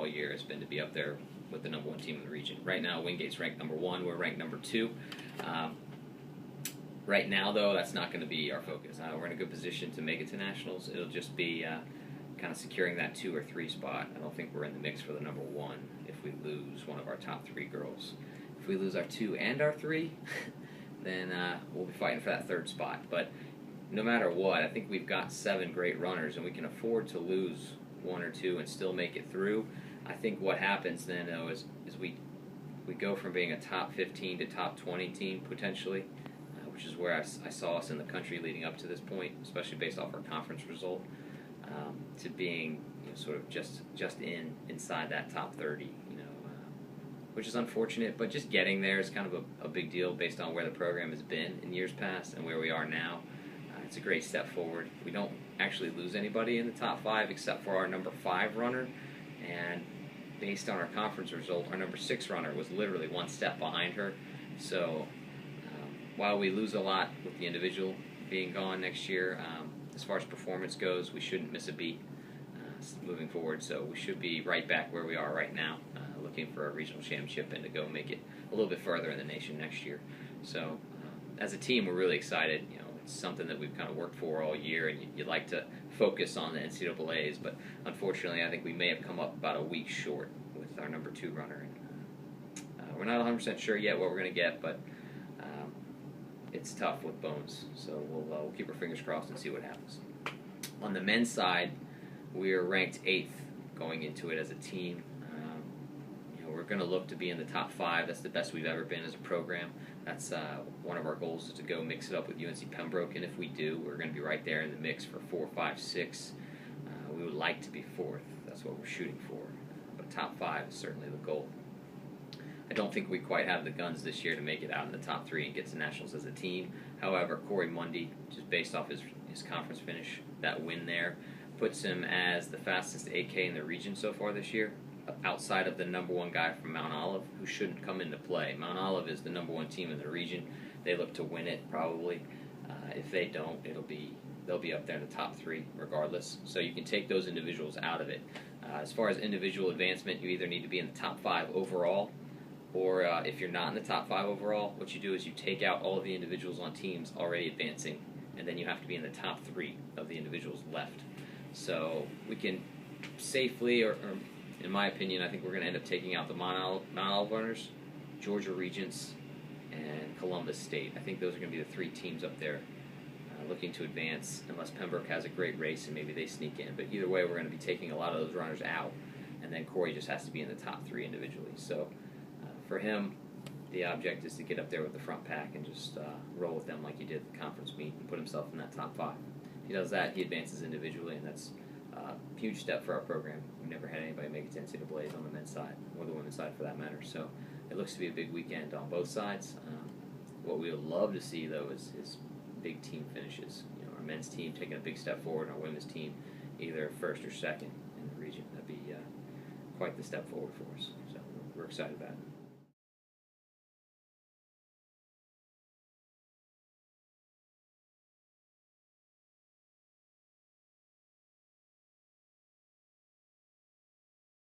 all year has been to be up there with the #1 team in the region. Right now, Wingate's ranked #1. We're ranked #2. Right now, though, that's not going to be our focus. We're in a good position to make it to nationals. It'll just be kind of securing that 2 or 3 spot. I don't think we're in the mix for the #1 if we lose one of our top 3 girls. If we lose our 2 and our 3, then we'll be fighting for that 3rd spot. But no matter what, I think we've got 7 great runners, and we can afford to lose 1 or 2 and still make it through. I think what happens then, though, is we go from being a top 15 to top 20 team, potentially, which is where I saw us in the country leading up to this point, especially based off our conference result, to being sort of just inside that top 30, which is unfortunate, but just getting there is kind of a big deal based on where the program has been in years past and where we are now. It's a great step forward. We don't actually lose anybody in the top 5 except for our #5 runner, and based on our conference result, our #6 runner was literally 1 step behind her. So while we lose a lot with the individual being gone next year, as far as performance goes, we shouldn't miss a beat moving forward. So we should be right back where we are right now, looking for a regional championship and to go make it a little bit further in the nation next year. So as a team, we're really excited. It's something that we've kind of worked for all year, and you'd like to focus on the NCAAs, but unfortunately I think we may have come up about a week short with our #2 runner. And we're not 100% sure yet what we're going to get, but it's tough with Bones, so we'll keep our fingers crossed and see what happens. On the men's side, we are ranked 8th going into it as a team. We're going to look to be in the top 5. That's the best we've ever been as a program. That's one of our goals, is to go mix it up with UNC Pembroke, and if we do, we're going to be right there in the mix for 4, 5, 6. We would like to be 4th. That's what we're shooting for. But top 5 is certainly the goal. I don't think we quite have the guns this year to make it out in the top 3 and get to nationals as a team. However, Corey Mundy, just based off his conference finish, that win there, puts him as the fastest AK in the region so far this year, outside of the #1 guy from Mount Olive, who shouldn't come into play. Mount Olive is the #1 team in the region. They look to win it, probably. If they don't, they'll be up there in the top 3 regardless. So you can take those individuals out of it. As far as individual advancement, you either need to be in the top 5 overall, or if you're not in the top 5 overall, what you do is you take out all of the individuals on teams already advancing, and then you have to be in the top 3 of the individuals left. So we can safely, or in my opinion, I think we're going to end up taking out the Mount Olive runners, Georgia Regents, and Columbus State. I think those are going to be the 3 teams up there looking to advance, unless Pembroke has a great race and maybe they sneak in. But either way, we're going to be taking a lot of those runners out, and then Corey just has to be in the top 3 individually. So for him, the object is to get up there with the front pack and just roll with them like he did at the conference meet and put himself in that top 5. If he does that, he advances individually, and that's a huge step for our program. We've never had anybody make it to NCAAs on the men's side, or the women's side for that matter. So it looks to be a big weekend on both sides. What we would love to see, though, is big team finishes. Our men's team taking a big step forward, and our women's team either 1st or 2nd in the region. That'd be quite the step forward for us. So we're excited about it.